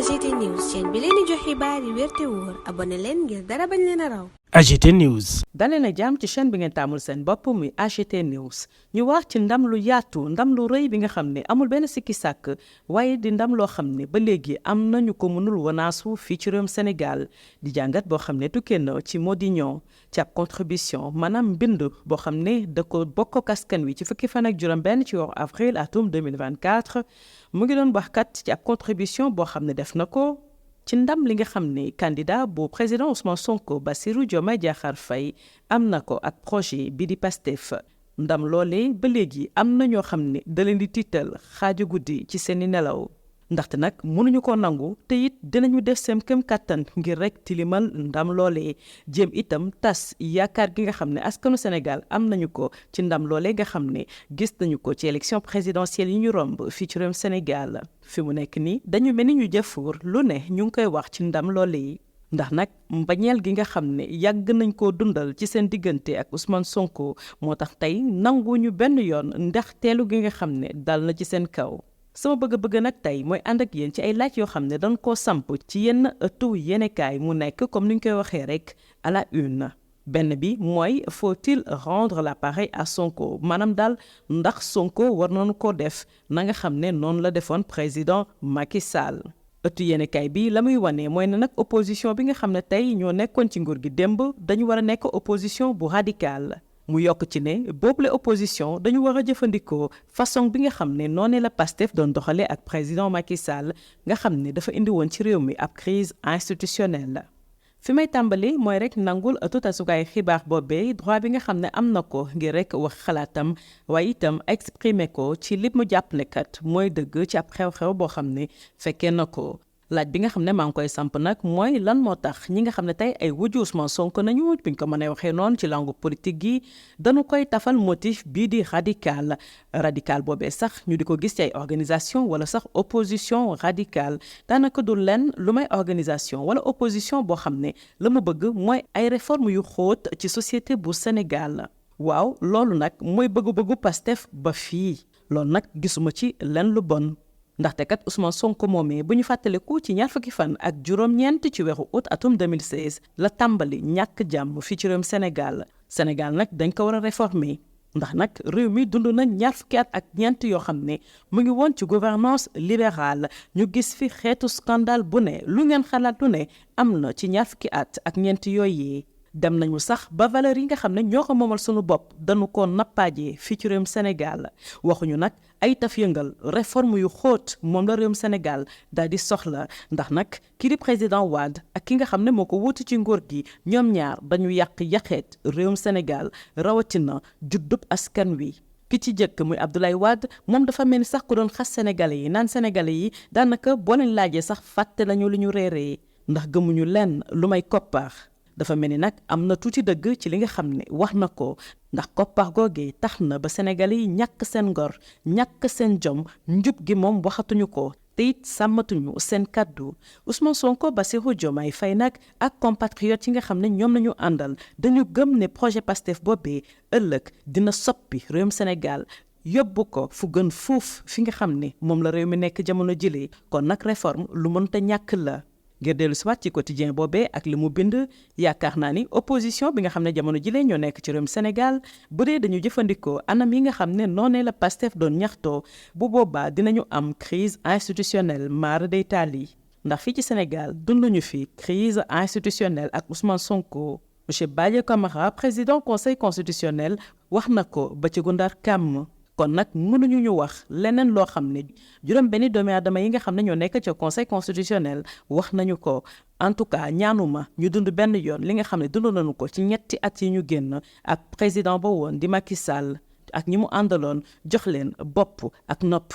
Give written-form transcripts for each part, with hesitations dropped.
AGT News chaîne bi leen di jox xibaar yi wér te wóor abonné leen ngir dara bañ leen a raw. AGT News. dalee na jàmm ci chaîne bi ngeen taamul seen bopp muy AGT News ñu wax ci ndam lu yaatu ndam lu rëy bi nga xam ne amul benn sikki sàkk waaye di ndam loo xam ne ba léegi am nañu ko mënul wanaasu fii ci réewum Sénégal di jàngat boo xam ne tukkee na ci Modignon ci ab contribution maanaam mbind boo xam ne da ko bokk ak askan wi ci fukki fan ak juróom benn ci weeru avril atum 2024 mu ngi doon wax kat ci ab contribution boo xam ne def na ko ci ndam li nga xam ne candidat bu président Ousmane Sonko Bassirou Diomaye Diakhar Faye am na ko ak projet bi di Pastef ndam loolee ba léegi am na ñoo xam ne da leen di tiital xaaju guddi ci seeni nelaw ndaxte nag mënuñu ko nangu te it dinañu def seen këm kàttan ngir rek tilimal ndam loolee jéem itam tas yaakaar gi nga xam ne askanu Sénégal am nañu ko ci ndam loolee nga xam ne gis nañu ko ci élection présidentielle yi ñu romb fii ci réewum Sénégal fi mu nekk nii dañu mel ni ñu jëfuur lu ne ñu ngi koy wax ci ndam loolee ndax nag mbañeel gi nga xam ne yàgg nañ koo dundal ci seen diggante ak Ousmane Sonko moo tax tey nanguñu benn yoon ndax teelu gi nga xam ne dal na ci seen kaw. sama bëgg-bëgg nag tey mooy ànd ak yéen ci ay laaj yoo xam ne dañ koo samp ci yenn ëttu yéenekaay mu nekk comme ni ñu koy waxee rek à la une benn bi mooy faut-il rendre l'appareil à Sonko maanaam daal ndax Sonko war nañu ko def na nga xam ne noonu la defoon président Macky Sall ëttu yéenekaay bi la muy wane mooy ne nag opposition bi nga xam ne tey ñoo nekkoon ci nguur gi démb dañu war a nekk opposition bu radicale mu yokk ci ne boobule opposition dañu war a jëfandikoo façon bi nga xam ne noonu la Pastef doon doxalee ak président Macky Sall nga xam ne dafa indi woon ci réew mi ab crise institutionnelle. fi may tàmbali mooy rek nangul ëttu tasukaay xibaar boobee droit bi nga xam ne am na ko ngir rek wax xalaatam waaye itam exprimer ko ci li mu jàpp ne kat mooy dëgg ci ab xew-xew boo xam ne fekkee na ko. laaj bi nga xam ne maa ngi koy samp nag mooy lan moo tax ñi nga xam ne tey ay wuju Ousmane Sonko nañu buñ ko mën a waxee noonu ci langue politique gi dañu koy tafal motif bii di radical boobee sax ñu di ko gis ci ay organisation wala sax opposition radicale daanaka du lenn lu may organisation wala opposition boo xam ne la mu bëgg mooy ay réforme yu xóot ci société bu Sénégal waaw loolu nag mooy bëggu-bëggu Pastef ba fii loolu nag gisuma ci lenn lu bon ndaxte kat Ousmane Sonko moomee bu ñu fàttaliku ci ñaar fukki fan ak juróom-ñeent ci weeru août atum 2016 la tàmbali ñàkk jàmm fii ci réewum Sénégal nag dañ ko war a réformer ndax nag réew mi dund na ñaar fukki at ak ñeent yoo xam ne mu ngi woon ci gouvernance libérale ñu gis fi xeetu scandale bu ne lu ngeen xalaat lu ne am na ci ñaar fukki at ak ñeent yooyee dem nañu sax ba valeur yi nga xam ne ñoo ko moomal sunu bopp dañu ko nappaajee fii ci réewum Sénégal waxuñu nag ay taf yëngal réforme yu xóot moom la réewum Sénégal daal di soxla ndax nag kii di président Wade ak ki nga xam ne moo ko wuutu ci nguur gi ñoom ñaar dañu yàqeet réewum Sénégal rawatina juddub askan wi. ki ci jëkk muy Abdoulaye Wade moom dafa mel ni sax ku doon xas sénégalais yi naan sénégalais yi daanaka boo leen laajee sax fàtte nañu lu ñu réeree ndax gëmuñu lenn lu may koppar. dafa mel ni nag am na tuuti dëgg ci li nga xam ne wax na ko ndax koppar googee tax na ba Sénégalais yi ñàkk seen ngor ñàkk seen jom njub gi moom waxatuñu ko te it sàmmatuñu seen kàddu Ousmane Sonko Bassirou Diomaye Faye nag ak compatriotes yi nga xam ne ñoom nañu àndal dañu gëm ne projet Pastef boobee ëllëg dina soppi réewum Sénégal yóbbu ko fu gën fuuf fi nga xam ne moom la réew mi nekk jamono jëlee kon nag réforme lu mënta ñàkk la. ngir dellu si waat ci quotidien boobee ak li mu bind yaakaar naa ni opposition bi nga xam ne jamono jile ñoo nekk ci réewum Sénégal bu dee dañu jëfandikoo anam yi nga xam ne noonee la Pastef doon ñaxtoo bu boobaa dinañu am crise institutionnelle mara day taali ndax fii ci Sénégal dunduñu fi crise institutionnelle ak Ousmane Sonko monsieur Badio Camara président conseil constitutionnel wax na ko ba ci gundar kàmm kon nag mënuñu ñu wax leneen loo xam ne juróom benni doomi aadama yi nga xam ne ñoo nekk ca conseil constitutionnel wax nañu ko en tout cas ñaanuma ñu dund benn yoon li nga xam ne dund nañu ko ci ñetti at yi ñu génn ak président ba woon di Macky Sall ak ñi mu àndaloon jox leen bopp ak nopp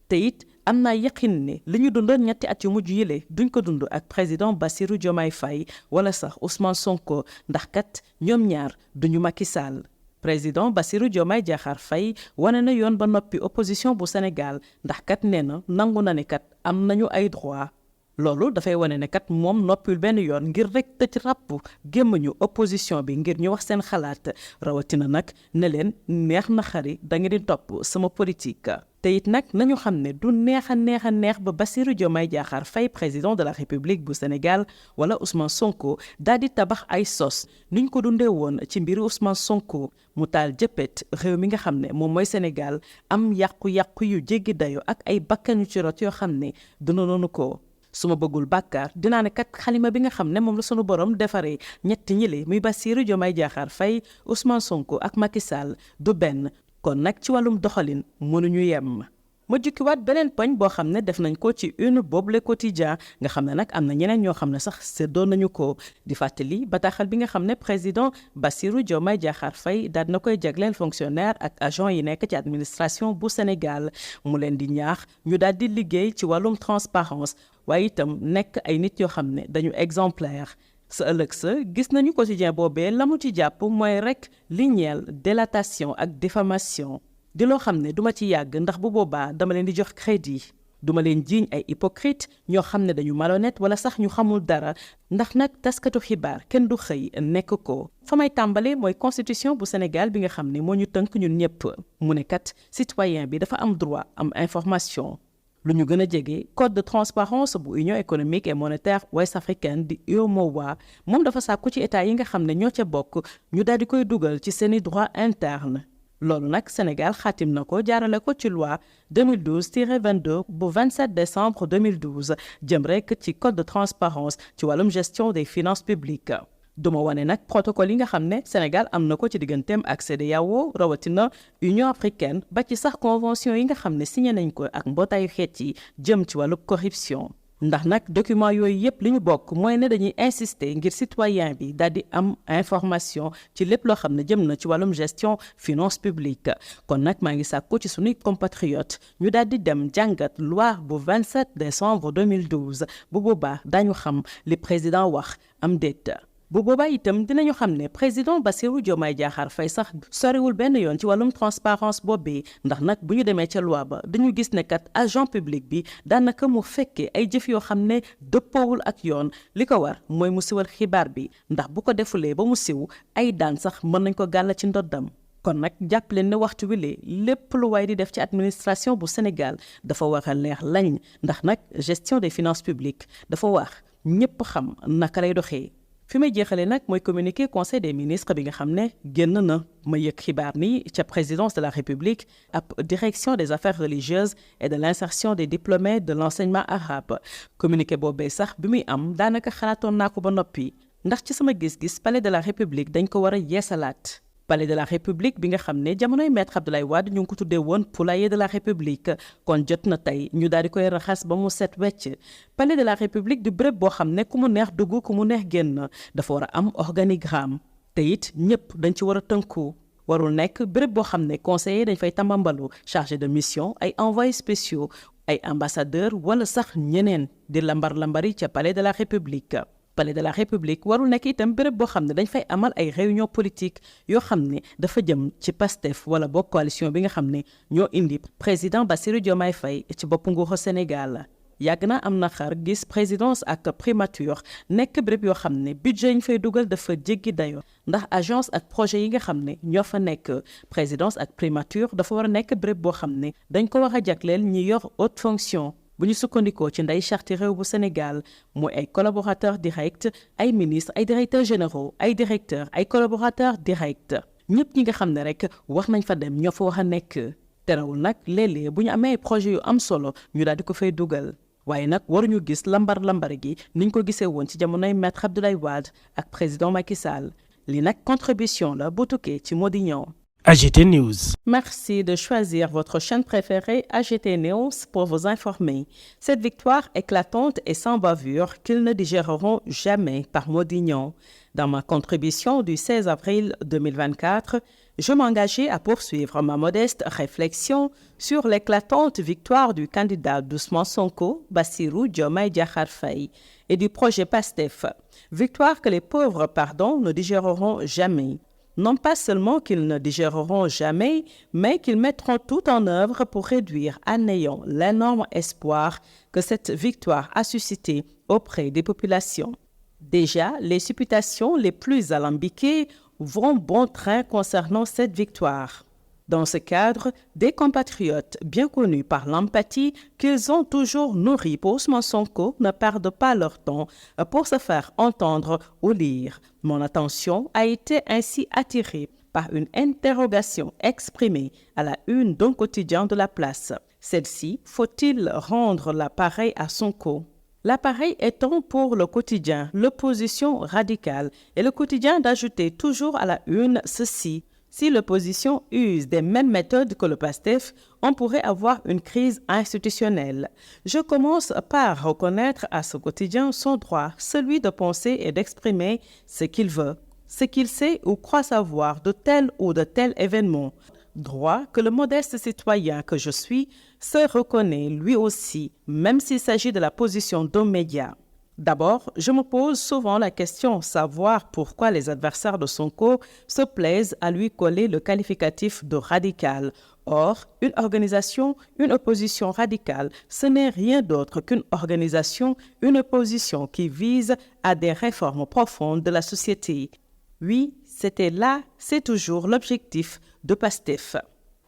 te it am naa yaqin ne li ñu dundoon ñetti at yu mujj yile duñ ko dund ak président Bassirou Diomaye Faye wala sax Ousmane Sonko ndax kat ñoom ñaar duñu Macky Sall. président Bassirou Diomaye Diakhar Faye wane na yoon ba noppi opposition bu Sénégal ndax kat nee na nangu na ne kat am nañu ay droit loolu dafay wane ne kat moom noppul benn yoon ngir rek tëj ràpp gémmañu opposition bi ngir ñu wax seen xalaat rawatina nag ne leen neex na xari da ngeen di topp sama politique. te it nag nañu xam ne du neex a neex ba Bassirou Diomaye Diakhar Faye président de la République bu Sénégal wala Ousmane Sonko daal di tabax ay sos niñ ko dundee woon ci mbiri Ousmane Sonko mu taal jëppet réew mi nga xam ne moom mooy Sénégal am yàqu-yàqu yu jéggi dayo ak ay bakkan yu ci rot yoo xam ne duna noonu ko. su ma bëggul bàkkaar dinaa ne kat xalima bi nga xam ne moom la sunu borom defaree ñetti ñile muy Bassirou Diomaye Diakhar Faye Ousmane Sonko ak Macky Sall du benn kon nag ci wàllum doxalin mënuñu yem. ma jukkiwaat beneen poñ boo xam ne def nañ ko ci une boobu Le Quotidien nga xam ne nag am na ñeneen ñoo xam ne sax séddoo nañu ko di fàttali bataaxal bi nga xam ne président Bassirou Diomaye Diakhar Faye daal na koy jagleel fonctionnaire ak agent yi nekk ci administration bu Sénégal mu leen di ñaax ñu daal di liggéey ci wàllum transparence waaye itam nekk ay nit yoo xam ne dañu exemplaire. sa ëllëg sa gis nañu quotidien boobee la mu ci jàpp mooy rek li ñeel délatation ak diffamation di loo xam ne duma ci yàgg ndax bu boobaa dama leen di jox crédit duma leen jiiñ ay hypocrite ñoo xam ne dañu malhonnête wala sax ñu xamul dara ndax nag taskatu xibaar kenn du xëy nekk ko. fa may tàmbale mooy constitution bu Sénégal bi nga xam ne moo ñu tënk ñun ñëpp mu ne kat citoyen bi dafa am droit am information. lu ñu gën a jege code de transparence bu union économique et monétaire ouest africaine di UEMOA moom dafa sàkku ci état yi nga xam ne ñoo ca bokk ñu daal di koy dugal ci seeni droit interne loolu nag Sénégal xaatim na ko jaarale ko ci loi 2012-22 bu 27 décembre 2012 jëm rek ci code de transparence ci wàllum gestion des finances publiques. duma wane nag protocole yi nga xam ne Sénégal am na ko ci digganteem ak CEDEAO rawatina Union africaine ba ci sax convention yi nga xam ne signé nañ ko ak mbootaayu xeet yi jëm ci wàllu corruption ndax nag document yooyu yëpp li ñu bokk mooy ne dañuy insister ngir citoyen bi daal di am information ci lépp loo xam ne jëm na ci wàllum gestion finance publique kon nag maa ngi sàkku ci suñuy compatriotes ñu daal di dem jàngat loi bu 27 décembre 2012 bu boobaa dañu xam li président wax am déet. bu boobaa itam dinañu xam ne président Bassirou Diomaye Diakhar Faye sax soriwul benn yoon ci wàllum transparence boobee ndax nag bu ñu demee ca loi ba dañu gis ne kat agent public bi daanaka mu fekkee ay jëf yoo xam ne dëppoowul ak yoon li ko war mooy mu siwal xibaar bi ndax bu ko defulee ba mu siw ay daan sax mën nañ ko gàll ci ndoddam. kon nag jàpp leen ne waxtu wi lépp lu waay di def ci administration bu Sénégal dafa war a leer lañ ndax nag gestion des finances publiques dafa wax ñëpp xam naka lay doxee. fi may jeexalee nag mooy communiqué conseil des ministres bi nga xam ne génn na ma yëg xibaar ni ca présidence de la république ab direction des affaires religieuses et de l'insertion des diplômés de l'enseignement arabe communiqué boobee sax bi muy am daanaka xalaatoon naa ko ba noppi ndax ci sama gis-gis palais de la république dañ ko war a yeesalaat. palais de la république bi nga xam ne jamonoy maître Abdoulaye Wade ñu ngi ko tuddee woon poulailler de la république kon jot na tey ñu daal di koy raxas ba mu set wecc palais de la république di béréb boo xam ne ku mu neex dugg ku mu neex génn dafa war a am organigramme te it ñëpp dañ ci war a tënku warul nekk béréb boo xam ne conseiller dañ fay tambambalu chargé de mission ay envoyés spéciaux ay ambassadeurs wala sax ñeneen di lambar-lambari ca palais de la république. palais de la république warul nekk itam béréb boo xam ne dañ fay amal ay réunion politique yoo xam ne dafa jëm ci Pastef wala bokk coalition bi nga xam ne ñoo indi président Bassirou Diomaye Faye ci bopp nguuru Sénégal. yàgg na am na xar gis présidence ak primature nekk béréb yoo xam ne budget yi ñu fay dugal dafa jéggi dayo ndax agence ak projet yi nga xam ne ñoo fa nekk présidence ak primature dafa war a nekk béréb boo xam ne dañ ko war a jagleel ñi yor haute fonction. bu ñu sukkandikoo ci ndey charte réew bu Sénégal mooy ay collaborateurs directs ay ministres ay directeurs généraux ay directeurs ay collaborateurs directs ñëpp ñi nga xam ne rek wax nañ fa dem ñoo fa wax a nekk terewul nag léeg-léeg bu ñu amee ay projets yu am solo ñu daal di ko fay dugal waaye nag waruñu gis lambar gi niñ ko gisee woon ci jamonoy maître Abdoulaye Wade ak président Macky Sall li nag contribution la bu tukkee ci Modignon. AGT News. Merci de choisir votre chaîne préférée AGT News pour vous informer. Cette victoire éclatante et sans bavure qu'ils ne digéreront jamais par Modignon. Dans ma contribution du 16 avril 2024, je m'engageais à poursuivre ma modeste réflexion sur l'éclatante victoire du candidat Ousmane Sonko, Bassirou Diomaye Diakhar Faye, et du projet PASTEF. Victoire que les pauvres, ne digéreront jamais. Non pas seulement qu'ils ne digéreront jamais, mais qu'ils mettront tout en œuvre pour réduire à néant l'énorme espoir que cette victoire a suscité auprès des populations. Déjà, les supputations les plus alambiquées vont bon train concernant cette victoire. Dans ce cadre, des compatriotes bien connus par l'empathie qu'ils ont toujours nourrie pour Ousmane Sonko ne perdent pas leur temps pour se faire entendre ou lire. Mon attention a été ainsi attirée par une interrogation exprimée à la une d'un quotidien de la place. Celle-ci, faut-il rendre l'appareil à Sonko? L'appareil étant pour le quotidien l'opposition radicale et le quotidien d'ajouter toujours à la une ceci. Si l'opposition use des mêmes méthodes que le PASTEF, on pourrait avoir une crise institutionnelle. Je commence par reconnaître à ce quotidien son droit, celui de penser et d'exprimer ce qu'il veut, ce qu'il sait ou croit savoir de tel ou de tel événement. Droit que le modeste citoyen que je suis se reconnaît lui aussi, même s'il s'agit de la position d'un média. D'abord, je me pose souvent la question, savoir pourquoi les adversaires de Sonko se plaisent à lui coller le qualificatif de radical. Or, une organisation, une opposition radicale, ce n'est rien d'autre qu'une organisation, une opposition qui vise à des réformes profondes de la société. Oui, c'était là, c'est toujours l'objectif de PASTEF.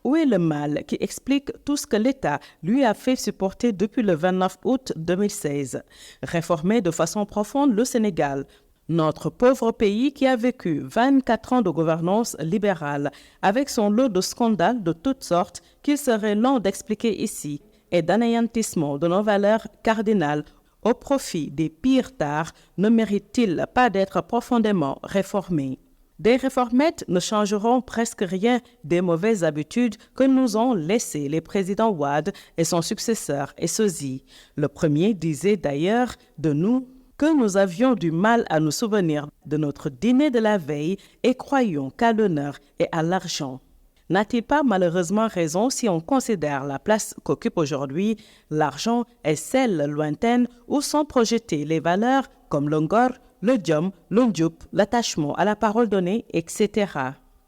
Où est le mal qui explique tout ce que l'État lui a fait supporter depuis le 29 août 2016? Réformer de façon profonde le Sénégal, notre pauvre pays qui a vécu 24 ans de gouvernance libérale, avec son lot de scandales de toutes sortes qu'il serait long d'expliquer ici, et d'anéantissement de nos valeurs cardinales au profit des pires tares, ne mérite-t-il pas d'être profondément réformé? Des réformettes ne changeront presque rien des mauvaises habitudes que nous ont laissées les présidents Wade et son successeur Essosi. Le premier disait d'ailleurs de nous que nous avions du mal à nous souvenir de notre dîner de la veille et croyions qu'à l'honneur et à l'argent. N'a-t-il pas malheureusement raison si on considère la place qu'occupe aujourd'hui l'argent et celle lointaine où sont projetées les valeurs comme le ngor, le diom, le ndjoup, l'attachement à la parole donnée, etc.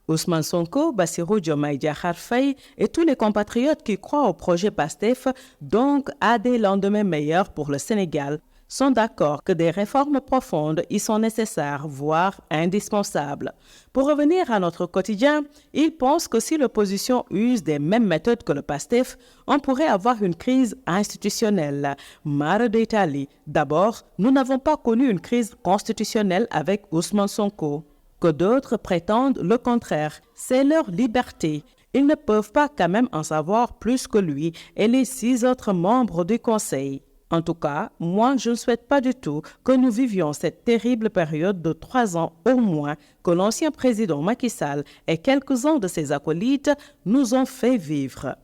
Ousmane Sonko, Bassirou Diomaye Diakhar Faye et tous les compatriotes qui croient au projet PASTEF, donc à des lendemains meilleurs pour le Sénégal, sont d'accord que des réformes profondes y sont nécessaires, voire indispensables. Pour revenir à notre quotidien, ils pensent que si l'opposition use des mêmes méthodes que le PASTEF, on pourrait avoir une crise institutionnelle. Mare d'Italie. D'abord, nous n'avons pas connu une crise constitutionnelle avec Ousmane Sonko. Que d'autres prétendent le contraire. C'est leur liberté. Ils ne peuvent pas quand même en savoir plus que lui et les 6 autres membres du Conseil. En tout cas, moi, je ne souhaite pas du tout que nous vivions cette terrible période de 3 ans au moins que l'ancien président Macky Sall et quelques-uns de ses acolytes nous ont fait vivre.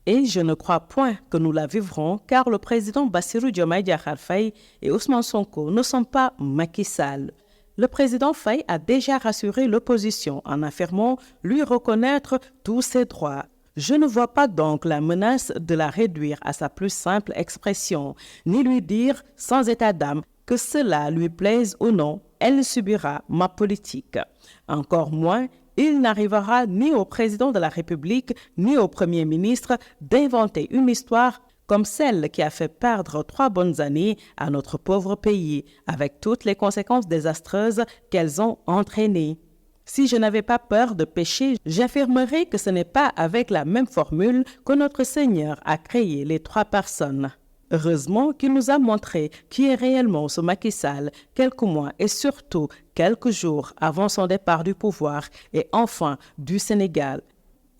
Et je ne crois point que nous la vivrons car le président Bassirou Diomaye Diakhar Faye et Ousmane Sonko ne sont pas Macky Sall. Le président Faye a déjà rassuré l'opposition en affirmant lui reconnaître tous ses droits. Je ne vois pas donc la menace de la réduire à sa plus simple expression, ni lui dire sans état d'âme que cela lui plaise ou non, elle subira ma politique. Encore moins, il n'arrivera ni au président de la République ni au Premier ministre d'inventer une histoire comme celle qui a fait perdre 3 bonnes années à notre pauvre pays, avec toutes les conséquences désastreuses qu'elles ont entraînées. Si je n'avais pas peur de pécher, j'affirmerais que ce n'est pas avec la même formule que notre Seigneur a créé les 3 personnes. Heureusement qu'il nous a montré qui est réellement ce Macky Sall quelques mois et surtout quelques jours avant son départ du pouvoir et enfin du Sénégal.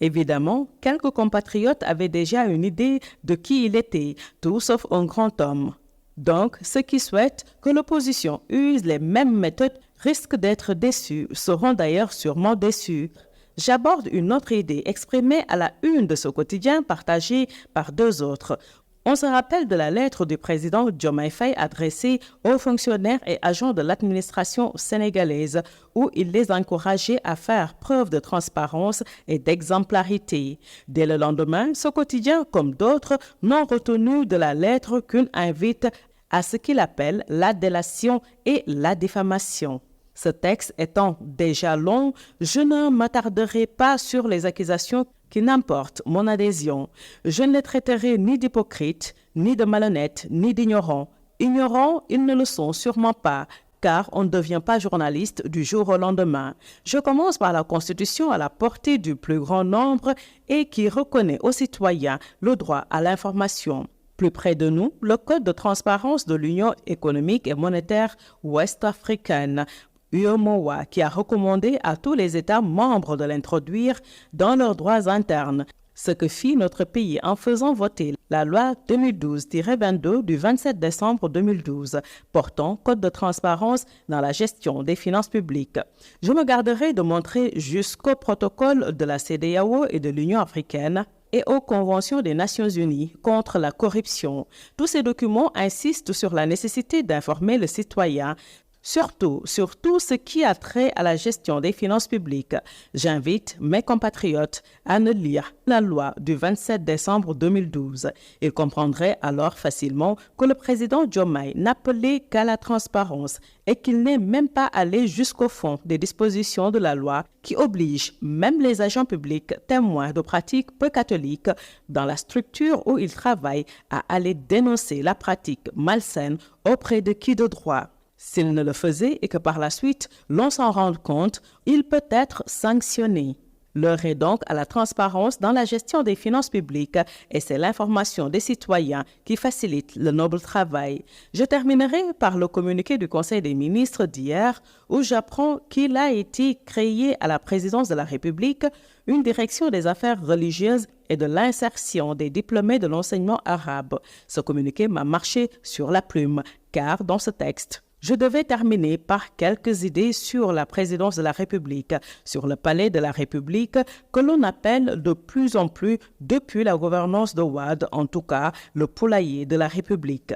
Évidemment, quelques compatriotes avaient déjà une idée de qui il était, tout sauf un grand homme. Donc, ceux qui souhaitent que l'opposition use les mêmes méthodes risquent d'être déçus, seront d'ailleurs sûrement déçus. J'aborde une autre idée exprimée à la une de ce quotidien partagée par 2 autres. On se rappelle de la lettre du président Diomaye Faye adressée aux fonctionnaires et agents de l'administration sénégalaise où il les encourageait à faire preuve de transparence et d'exemplarité. Dès le lendemain, ce quotidien, comme d'autres, n'ont retenu de la lettre qu'une invite à ce qu'il appelle la délation et la diffamation. Ce texte étant déjà long, je ne m'attarderai pas sur les accusations qui n'importent mon adhésion. Je ne les traiterai ni d'hypocrites, ni de malhonnêtes, ni d'ignorants. Ignorants, ils ne le sont sûrement pas, car on ne devient pas journaliste du jour au lendemain. Je commence par la Constitution à la portée du plus grand nombre et qui reconnaît aux citoyens le droit à l'information. Plus près de nous, le Code de transparence de l'Union économique et monétaire ouest-africaine, UEMOA, qui a recommandé à tous les États membres de l'introduire dans leurs droits internes, ce que fit notre pays en faisant voter la loi 2012-22 du 27 décembre 2012 portant Code de transparence dans la gestion des finances publiques. Je me garderai de montrer jusqu'au protocole de la CEDEAO et de l'Union africaine et aux conventions des Nations unies contre la corruption. Tous ces documents insistent sur la nécessité d'informer le citoyen surtout sur tout ce qui a trait à la gestion des finances publiques. J'invite mes compatriotes à ne lire la loi du 27 décembre 2012. Ils comprendraient alors facilement que le président Diomaye n'appelait qu'à la transparence et qu'il n'est même pas allé jusqu'au fond des dispositions de la loi qui obligent même les agents publics témoins de pratiques peu catholiques dans la structure où ils travaillent à aller dénoncer la pratique malsaine auprès de qui de droit. S'il ne le faisait et que par la suite l'on s'en rende compte, il peut être sanctionné. L'heure est donc à la transparence dans la gestion des finances publiques et c'est l'information des citoyens qui facilite le noble travail. Je terminerai par le communiqué du Conseil des ministres d'hier où j'apprends qu'il a été créé à la présidence de la République une direction des affaires religieuses et de l'insertion des diplômés de l'enseignement arabe. Ce communiqué m'a marché sur la plume car dans ce texte, je devais terminer par quelques idées sur la présidence de la République, sur le palais de la République, que l'on appelle de plus en plus, depuis la gouvernance de Wade, en tout cas, le poulailler de la République.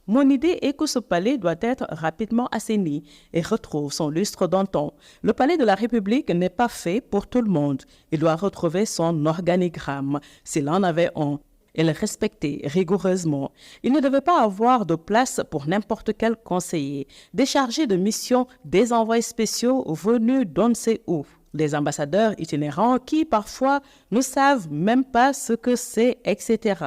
Mon idée est que ce palais doit être rapidement assaini et retrouve son lustre d'antan. Le palais de la République n'est pas fait pour tout le monde. Il doit retrouver son organigramme, s'il en avait un, et le respecter rigoureusement. Il ne devait pas avoir de place pour n'importe quel conseiller, déchargé de missions des envoyés spéciaux venus d'on ne sait où, des ambassadeurs itinérants qui parfois ne savent même pas ce que c'est, etc.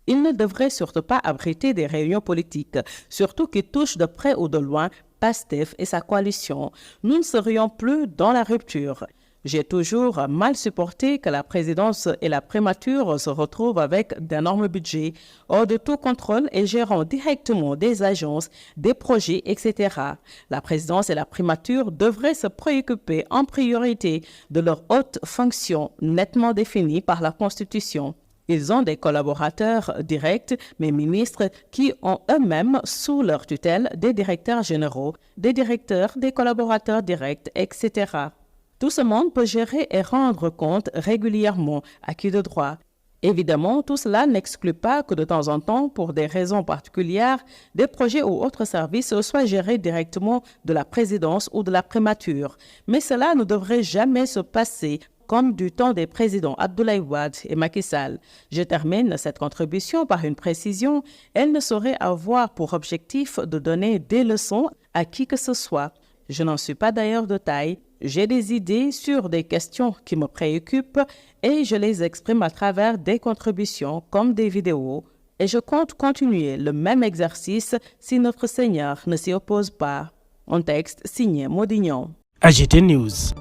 Il ne devrait surtout pas abriter des réunions politiques, surtout qui touchent de près ou de loin Pastef et sa coalition. Nous ne serions plus dans la rupture. J'ai toujours mal supporté que la présidence et la primature se retrouvent avec d'énormes budgets, hors de tout contrôle et gérant directement des agences, des projets, etc. La présidence et la primature devraient se préoccuper en priorité de leurs hautes fonctions nettement définies par la Constitution. Ils ont des collaborateurs directs, mes ministres, qui ont eux-mêmes sous leur tutelle des directeurs généraux, des directeurs, des collaborateurs directs, etc. Tout ce monde peut gérer et rendre compte régulièrement à qui de droit. Évidemment, tout cela n'exclut pas que de temps en temps, pour des raisons particulières, des projets ou autres services soient gérés directement de la présidence ou de la primature. Mais cela ne devrait jamais se passer comme du temps des présidents Abdoulaye Wade et Macky Sall. Je termine cette contribution par une précision. Elle ne saurait avoir pour objectif de donner des leçons à qui que ce soit. Je n'en suis pas d'ailleurs de taille. J'ai des idées sur des questions qui me préoccupent et je les exprime à travers des contributions comme des vidéos. Et je compte continuer le même exercice si notre Seigneur ne s'y oppose pas. Un texte signé Modignon. AGT News.